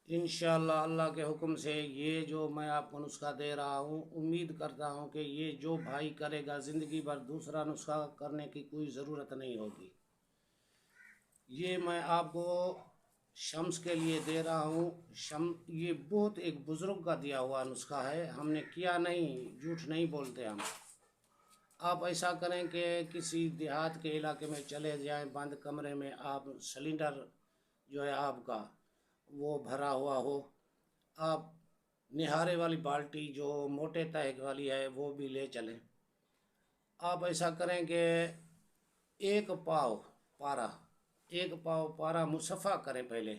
इंशाअल्लाह अल्लाह के हुक्म से ये जो मैं आपको नुस्खा दे रहा हूँ, उम्मीद करता हूँ कि ये जो भाई करेगा ज़िंदगी भर दूसरा नुस्खा करने की कोई ज़रूरत नहीं होगी। ये मैं आपको शम्स के लिए दे रहा हूँ। ये बहुत एक बुज़ुर्ग का दिया हुआ नुस्खा है, हमने किया नहीं, झूठ नहीं बोलते हम। आप ऐसा करें कि किसी देहात के इलाके में चले जाएं, बंद कमरे में आप सिलेंडर जो है आपका वो भरा हुआ हो। आप निहारे वाली बाल्टी जो मोटे तह वाली है वो भी ले चलें। आप ऐसा करें कि एक पाव पारा एक पाव पारा मुसफ़ा करें पहले,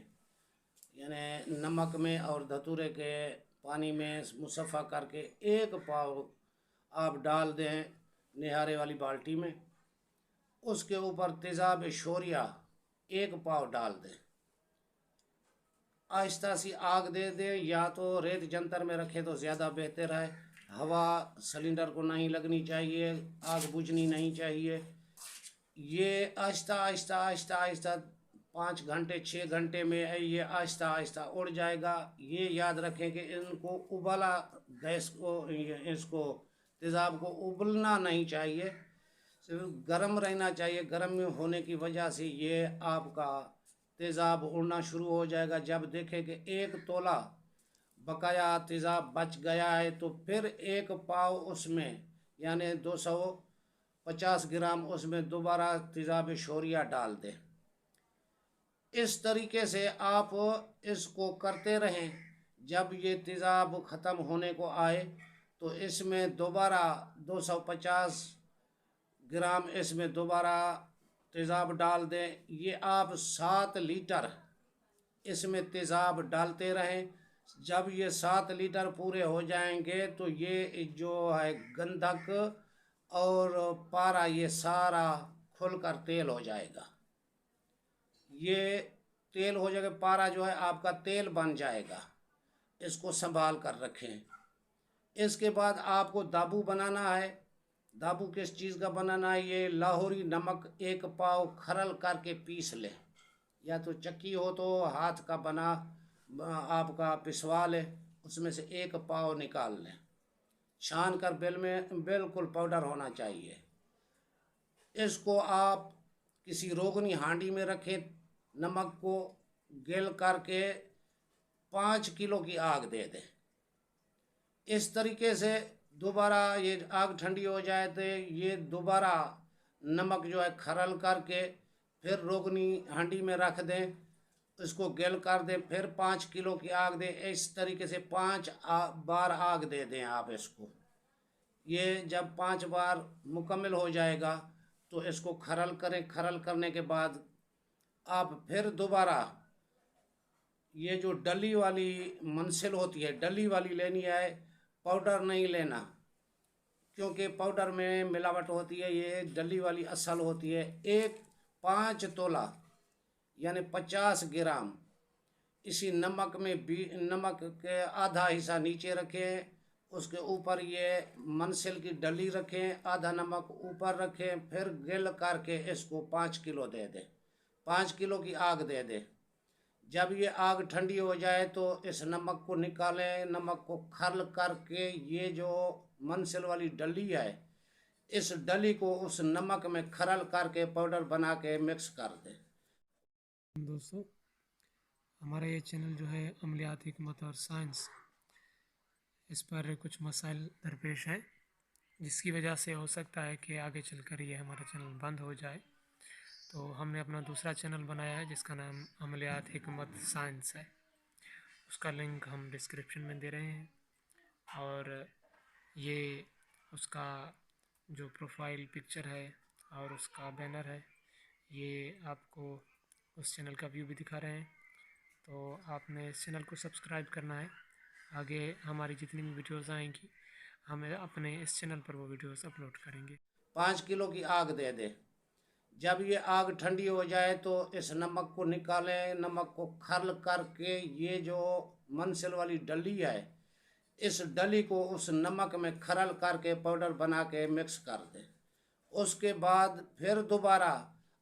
यानी नमक में और धतूरे के पानी में मुसफ़ा करके एक पाव आप डाल दें निहारे वाली बाल्टी में। उसके ऊपर तेज़ाब शोरिया एक पाव डाल दें। आहिस्ता सी आग दे दे, या तो रेत जंतर में रखे तो ज़्यादा बेहतर है। हवा सिलेंडर को नहीं लगनी चाहिए, आग बुझनी नहीं चाहिए। ये आहिस्ता आहिस्ता आहिस्ता आहिस्ता 5 घंटे 6 घंटे में ये आहिस्ता आहिस्ता उड़ जाएगा। ये याद रखें कि इनको उबाला, गैस को इसको तेज़ाब को उबलना नहीं चाहिए, सिर्फ गर्म रहना चाहिए। गर्म में होने की वजह से ये आपका तेज़ाब उड़ना शुरू हो जाएगा। जब देखें कि 1 तोला बकाया तेज़ाब बच गया है तो फिर एक पाव उसमें, यानी 250 ग्राम उसमें दोबारा तेज़ाब शोरिया डाल दें। इस तरीके से आप इसको करते रहें। जब ये तेज़ाब ख़त्म होने को आए तो इसमें दोबारा 250 ग्राम इसमें दोबारा तेज़ाब डाल दें। ये आप 7 लीटर इसमें तेज़ाब डालते रहें। जब ये 7 लीटर पूरे हो जाएंगे तो ये जो है गंधक और पारा ये सारा खुलकर तेल हो जाएगा। ये तेल हो जाएगा, पारा जो है आपका तेल बन जाएगा। इसको संभाल कर रखें। इसके बाद आपको दाबू बनाना है। दाबू किस चीज़ का बनाना है? ये लाहौरी नमक एक पाव खरल करके पीस लें, या तो चक्की हो तो हाथ का बना आपका पिसवा लें, उसमें से एक पाव निकाल लें। छान कर बिल में बिल्कुल पाउडर होना चाहिए। इसको आप किसी रोगनी हांडी में रखें। नमक को गिल करके 5 किलो की आग दे दें। इस तरीके से दोबारा ये आग ठंडी हो जाए तो ये दोबारा नमक जो है खरल करके फिर रोगनी हांडी में रख दें, इसको गिल कर दें, फिर 5 किलो की आग दें। इस तरीके से 5 बार आग दे दें आप इसको। ये जब 5 बार मुकम्मल हो जाएगा तो इसको खरल करें। खरल करने के बाद आप फिर दोबारा ये जो डली वाली मंसिल होती है, डली वाली लेनी है, पाउडर नहीं लेना, क्योंकि पाउडर में मिलावट होती है। ये डली वाली असल होती है। 5 तोला यानी 50 ग्राम इसी नमक में भी, नमक के आधा हिस्सा नीचे रखें, उसके ऊपर ये मंसिल की डली रखें, आधा नमक ऊपर रखें, फिर गिल करके इसको 5 किलो दे दें। 5 किलो की आग दे दें। जब ये आग ठंडी हो जाए तो इस नमक को निकालें। नमक को खरल करके ये जो मंसिल वाली डली है, इस डली को उस नमक में खरल करके पाउडर बना के मिक्स कर दें। दोस्तों, हमारा ये चैनल जो है अमलियात, हिकमत और साइंस, इस पर कुछ मसाइल दरपेश हैं जिसकी वजह से हो सकता है कि आगे चलकर ये हमारा चैनल बंद हो जाए। तो हमने अपना दूसरा चैनल बनाया है जिसका नाम अमलियात, हिकमत, साइंस है। उसका लिंक हम डिस्क्रिप्शन में दे रहे हैं, और ये उसका जो प्रोफाइल पिक्चर है और उसका बैनर है, ये आपको उस चैनल का व्यू भी दिखा रहे हैं। तो आपने इस चैनल को सब्सक्राइब करना है। आगे हमारी जितनी भी वीडियोस आएंगी हमें अपने इस चैनल पर वो वीडियोस अपलोड करेंगे। 5 किलो की आग दे दें। जब ये आग ठंडी हो जाए तो इस नमक को निकालें। नमक को खरल करके ये जो मंसिल वाली डली है, इस डली को उस नमक में खरल करके पाउडर बना के मिक्स कर दें। उसके बाद फिर दोबारा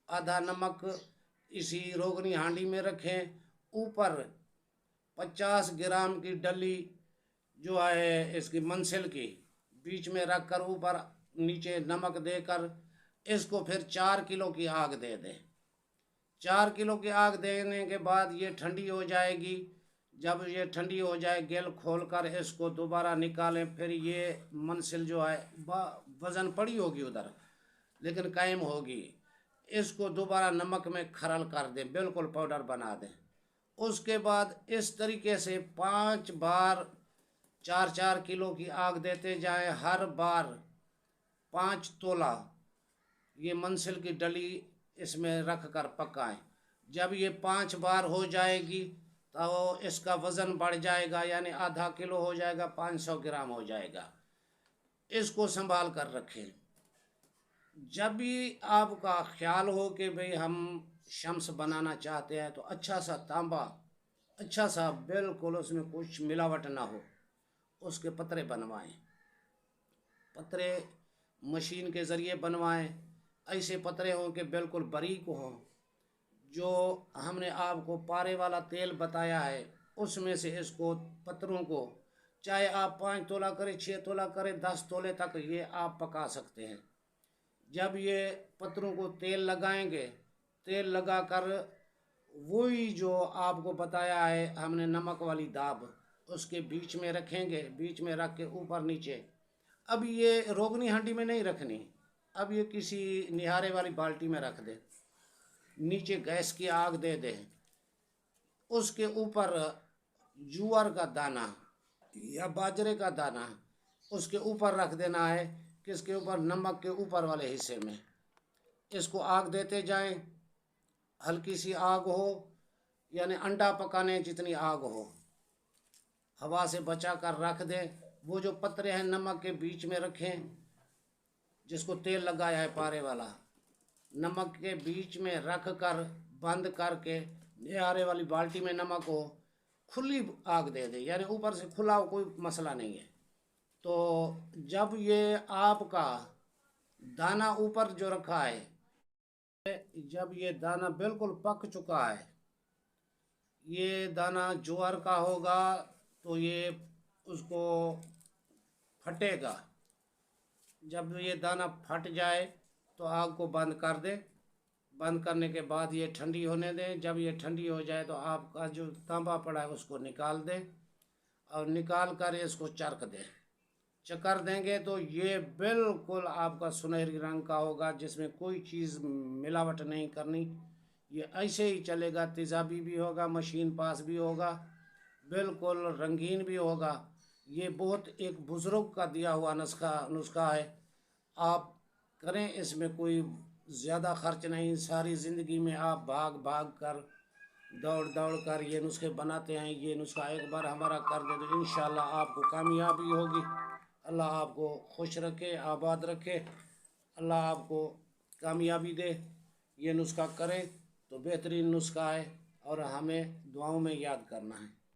आधा नमक इसी रोगनी हांडी में रखें। ऊपर 50 ग्राम की डली जो है इसकी मंसिल की बीच में रख कर ऊपर नीचे नमक देकर इसको फिर 4 किलो की आग दे दें। 4 किलो की आग देने के बाद ये ठंडी हो जाएगी। जब ये ठंडी हो जाए गेल खोल कर इसको दोबारा निकालें। फिर ये मंसिल जो है वज़न पड़ी होगी उधर लेकिन कायम होगी। इसको दोबारा नमक में खरल कर दें, बिल्कुल पाउडर बना दें। उसके बाद इस तरीके से 5 बार 4-4 किलो की आग देते जाएं। हर बार 5 तोला ये मंसिल की डली इसमें रख कर पकाएं। जब ये 5 बार हो जाएगी तो इसका वज़न बढ़ जाएगा, यानी आधा किलो हो जाएगा, 500 ग्राम हो जाएगा। इसको संभाल कर रखें। जब भी आपका ख्याल हो कि भाई हम शम्स बनाना चाहते हैं तो अच्छा सा तांबा, अच्छा सा, बिल्कुल उसमें कुछ मिलावट ना हो, उसके पतरे बनवाएं। पतरे मशीन के ज़रिए बनवाएं। ऐसे पतरे हों कि बिल्कुल बारीक हों। जो हमने आपको पारे वाला तेल बताया है उसमें से इसको पत्रों को, चाहे आप 5 तोला करें, 6 तोला करें, 10 तोले तक ये आप पका सकते हैं। जब ये पत्रों को तेल लगाएंगे, तेल लगाकर वही जो आपको बताया है हमने नमक वाली दाब उसके बीच में रखेंगे। बीच में रख के ऊपर नीचे, अब ये रोगनी हांडी में नहीं रखनी, अब ये किसी निहारे वाली बाल्टी में रख दे। नीचे गैस की आग दे दे। उसके ऊपर ज्वार का दाना या बाजरे का दाना उसके ऊपर रख देना है। किसके ऊपर? नमक के ऊपर वाले हिस्से में। इसको आग देते जाएं। हल्की सी आग हो, यानी अंडा पकाने जितनी आग हो, हवा से बचा कर रख दें। वो जो पतरे हैं नमक के बीच में रखें, जिसको तेल लगाया है पारे वाला, नमक के बीच में रख कर बंद करके निहारे वाली बाल्टी में नमक हो, खुली आग दे दे, यानी ऊपर से खुला हो, कोई मसला नहीं है। तो जब ये आपका दाना ऊपर जो रखा है, जब ये दाना बिल्कुल पक चुका है, ये दाना ज्वार का होगा तो ये उसको फटेगा। जब ये दाना फट जाए तो आग को बंद कर दें। बंद करने के बाद ये ठंडी होने दें। जब ये ठंडी हो जाए तो आपका जो तांबा पड़ा है उसको निकाल दें और निकाल कर इसको चरक दें। चकर देंगे तो ये बिल्कुल आपका सुनहरी रंग का होगा, जिसमें कोई चीज़ मिलावट नहीं करनी। ये ऐसे ही चलेगा, तेज़ाबी भी होगा, मशीन पास भी होगा, बिल्कुल रंगीन भी होगा। ये बहुत एक बुज़ुर्ग का दिया हुआ नुस्खा है। आप करें, इसमें कोई ज़्यादा खर्च नहीं। सारी ज़िंदगी में आप भाग भाग कर, दौड़ दौड़ कर ये नुस्खे बनाते हैं। ये नुस्खा एक बार हमारा कर दे तो इंशाल्लाह आपको कामयाबी होगी। अल्लाह आपको खुश रखे, आबाद रखे, अल्लाह आपको कामयाबी दे। ये नुस्खा करें तो बेहतरीन नुस्खा है और हमें दुआओं में याद करना है।